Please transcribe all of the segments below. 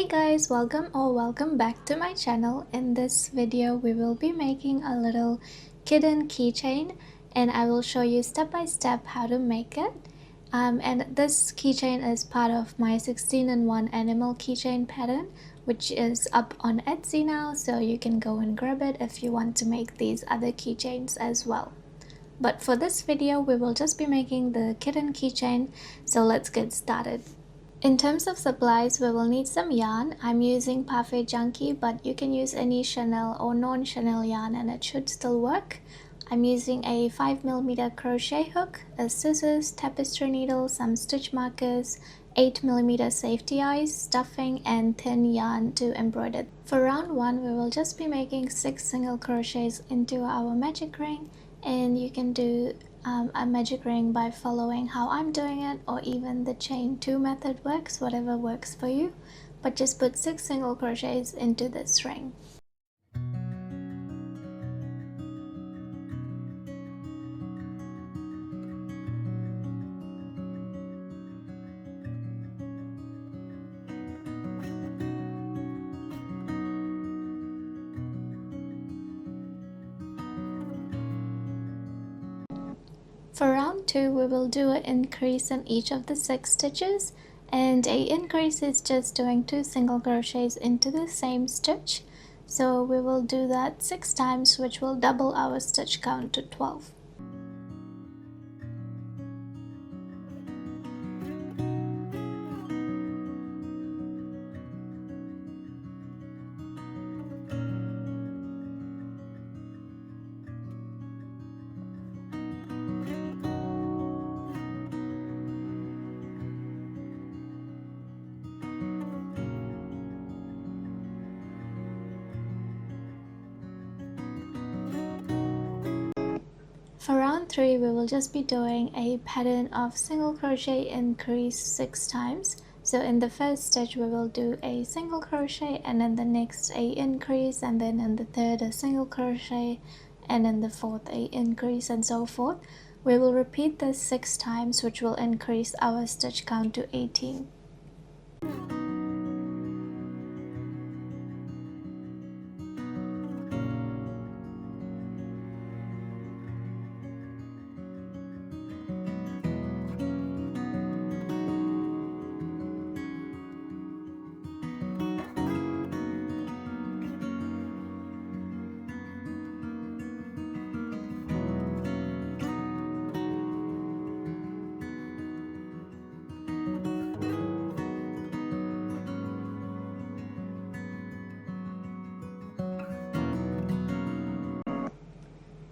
Hey guys, welcome back to my channel. In this video we will be making a little kitten keychain and I will show you step by step how to make it. And this keychain is part of my 16-in-1 animal keychain pattern, which is up on Etsy now, so you can go and grab it if you want to make these other keychains as well. But for this video we will just be making the kitten keychain, so let's get started. In terms of supplies, we will need some yarn. I'm using Parfait Junkie, but you can use any Chanel or non-Chanel yarn and it should still work. I'm using a 5mm crochet hook, a scissors, tapestry needle, some stitch markers, 8mm safety eyes, stuffing, and thin yarn to embroider. For round 1, we will just be making 6 single crochets into our magic ring, and you can do a magic ring by following how I'm doing it, or even the chain 2 method works, whatever works for you, but just put 6 single crochets into this ring. For round 2, we will do an increase in each of the 6 stitches, and a increase is just doing 2 single crochets into the same stitch. So we will do that 6 times, which will double our stitch count to 12. For round 3, we will just be doing a pattern of single crochet increase 6 times. So in the first stitch we will do a single crochet, and in the next a increase, and then in the third a single crochet, and in the fourth a increase, and so forth. We will repeat this 6 times, which will increase our stitch count to 18.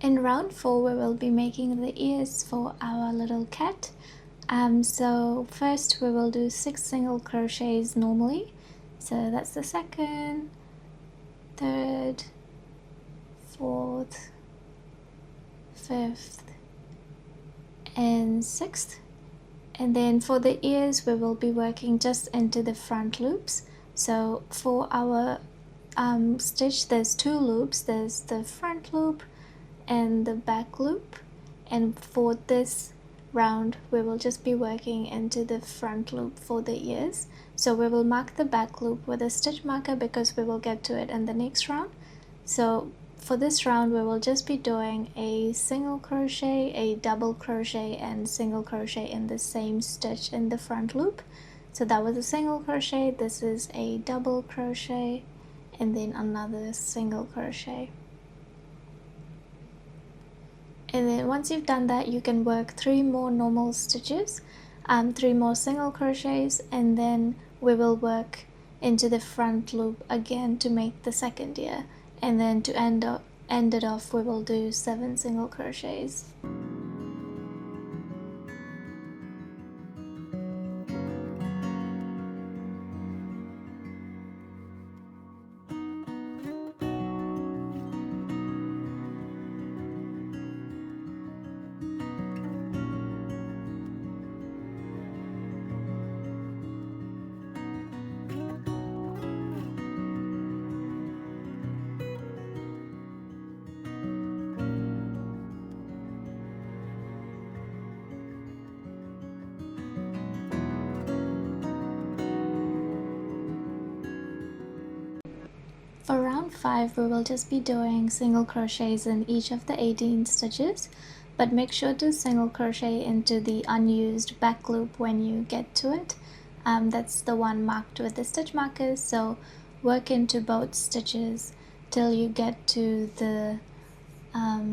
In round 4, we will be making the ears for our little cat. So first we will do 6 single crochets normally. So that's the second, third, fourth, fifth, and sixth. And then for the ears we will be working just into the front loops. So for our stitch, there's 2 loops. There's the front loop and the back loop, and for this round we will just be working into the front loop for the ears. So we will mark the back loop with a stitch marker because we will get to it in the next round. So for this round we will just be doing a single crochet, a double crochet, and single crochet in the same stitch in the front loop. So that was a single crochet, this is a double crochet, and then another single crochet. And then once you've done that, you can work 3 more normal stitches, 3 more single crochets, and then we will work into the front loop again to make the second ear. And then to end it off, we will do 7 single crochets. For round 5, we will just be doing single crochets in each of the 18 stitches, but make sure to single crochet into the unused back loop when you get to it. That's the one marked with the stitch markers, so work into both stitches till you get to the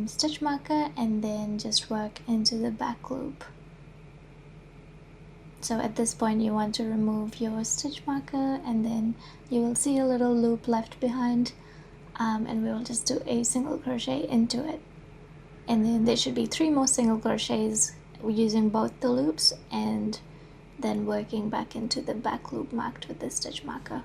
stitch marker and then just work into the back loop. So at this point you want to remove your stitch marker, and then you will see a little loop left behind, and we will just do a single crochet into it, and then there should be 3 more single crochets using both the loops and then working back into the back loop marked with the stitch marker.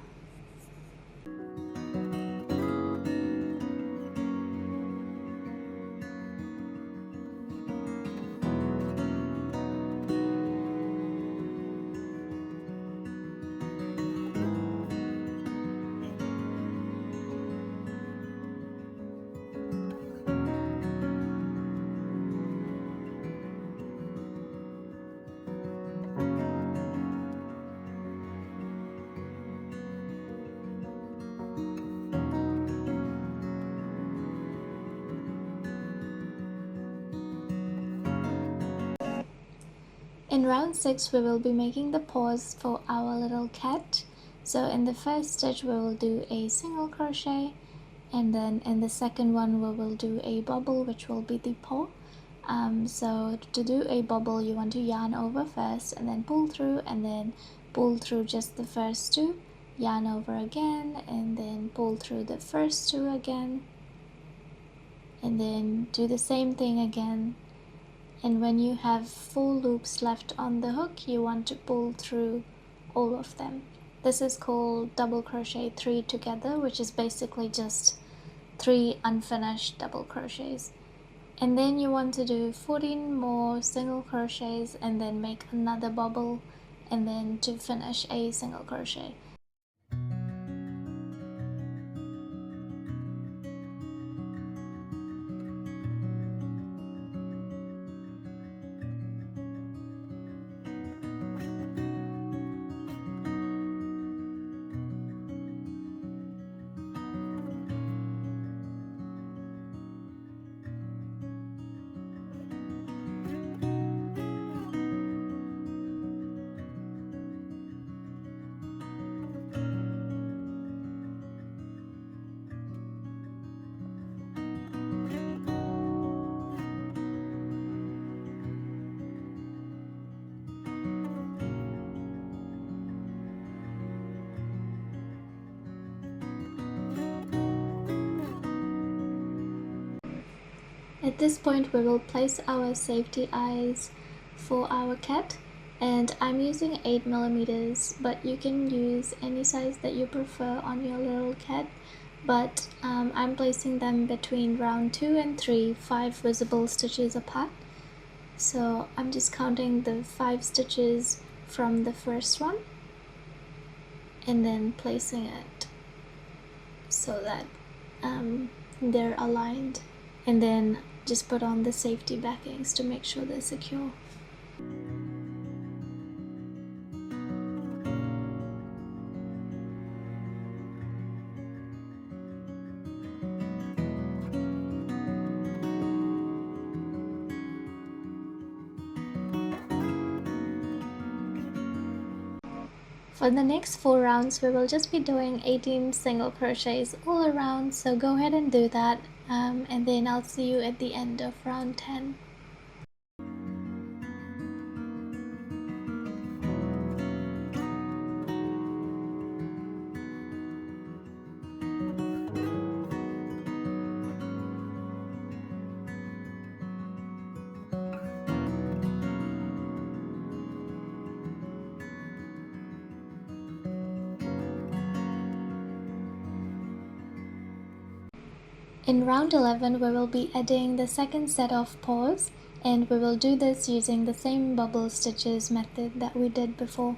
In round 6, we will be making the paws for our little cat. So in the first stitch we will do a single crochet, and then in the second one we will do a bubble, which will be the paw. So to do a bubble you want to yarn over first and then pull through, and then pull through just the first 2, yarn over again, and then pull through the first 2 again, and then do the same thing again. And when you have 4 loops left on the hook, you want to pull through all of them. This is called double crochet 3 together, which is basically just 3 unfinished double crochets. And then you want to do 14 more single crochets and then make another bubble, and then to finish a single crochet. At this point we will place our safety eyes for our cat, and I'm using 8mm, but you can use any size that you prefer on your little cat. But I'm placing them between round 2 and 3, 5 visible stitches apart. So I'm just counting the 5 stitches from the first one and then placing it so that they're aligned, and then just put on the safety backings to make sure they're secure. For the next 4 rounds we will just be doing 18 single crochets all around, so go ahead and do that, and then I'll see you at the end of round 10. In round 11 we will be adding the second set of paws, and we will do this using the same bubble stitches method that we did before.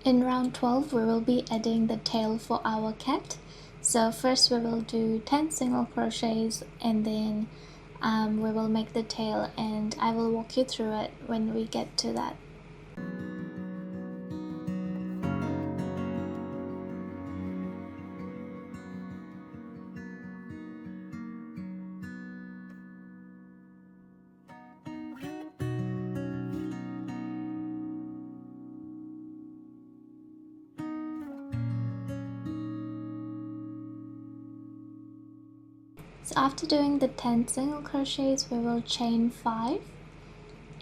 In round 12, we will be adding the tail for our cat. So first we will do 10 single crochets, and then we will make the tail, and I will walk you through it when we get to that. So after doing the 10 single crochets, we will chain 5,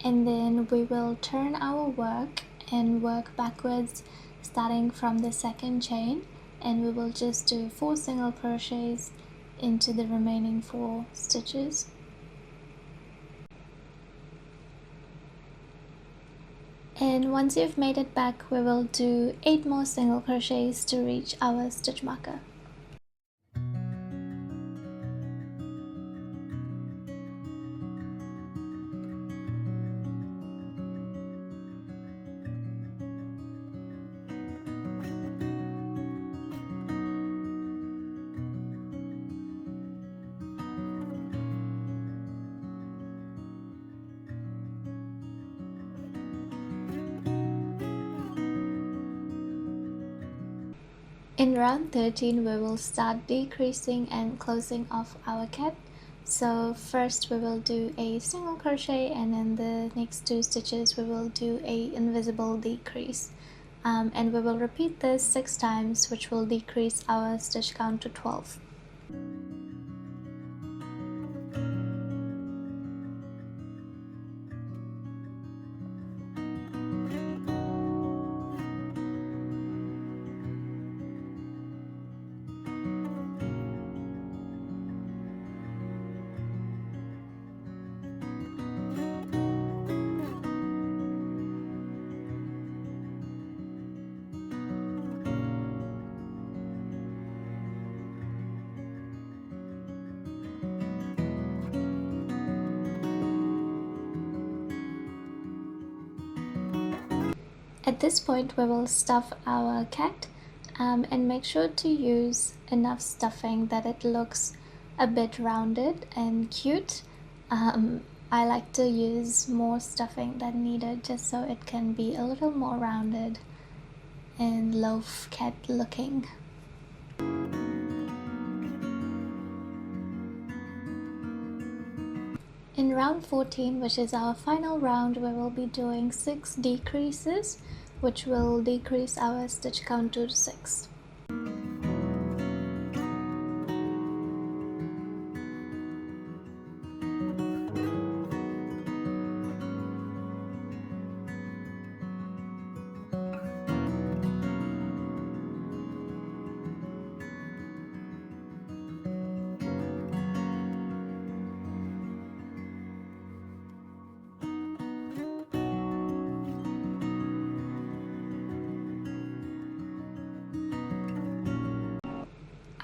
and then we will turn our work and work backwards starting from the second chain, and we will just do 4 single crochets into the remaining 4 stitches. And once you've made it back, we will do 8 more single crochets to reach our stitch marker. In round 13, we will start decreasing and closing off our cat. So first we will do a single crochet, and then the next 2 stitches we will do a invisible decrease. And we will repeat this 6 times, which will decrease our stitch count to 12. At this point, we will stuff our cat, and make sure to use enough stuffing that it looks a bit rounded and cute. I like to use more stuffing than needed, just so it can be a little more rounded and loaf cat looking. In round 14, which is our final round, we will be doing 6 decreases, which will decrease our stitch count to 6.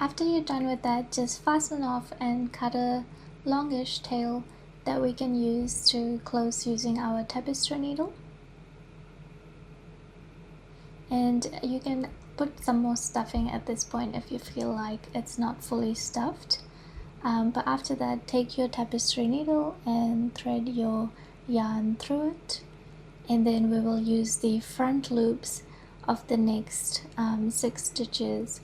After you're done with that, just fasten off and cut a longish tail that we can use to close using our tapestry needle. And you can put some more stuffing at this point if you feel like it's not fully stuffed. But after that, take your tapestry needle and thread your yarn through it, and then we will use the front loops of the next 6 stitches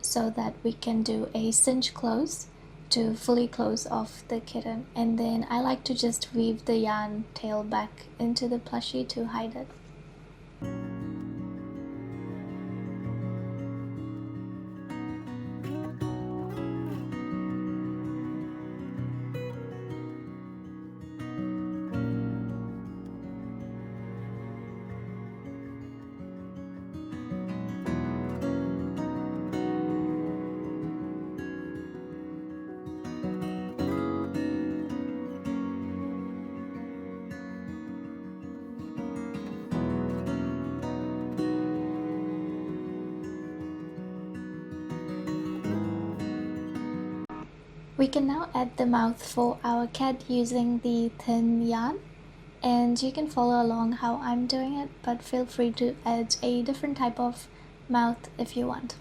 so that we can do a cinch close to fully close off the kitten. And then I like to just weave the yarn tail back into the plushie to hide it. We can now add the mouth for our cat using the thin yarn, and you can follow along how I'm doing it, but feel free to add a different type of mouth if you want.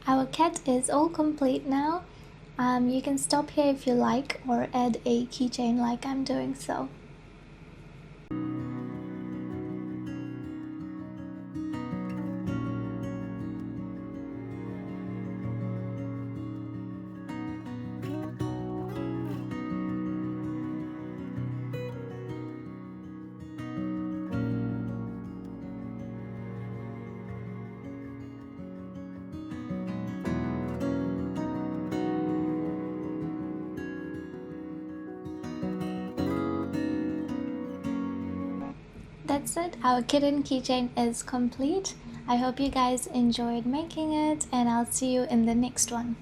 Our cat is all complete now. You can stop here if you like, or add a keychain like I'm doing so. That's it, our kitten keychain is complete. I hope you guys enjoyed making it, and I'll see you in the next one.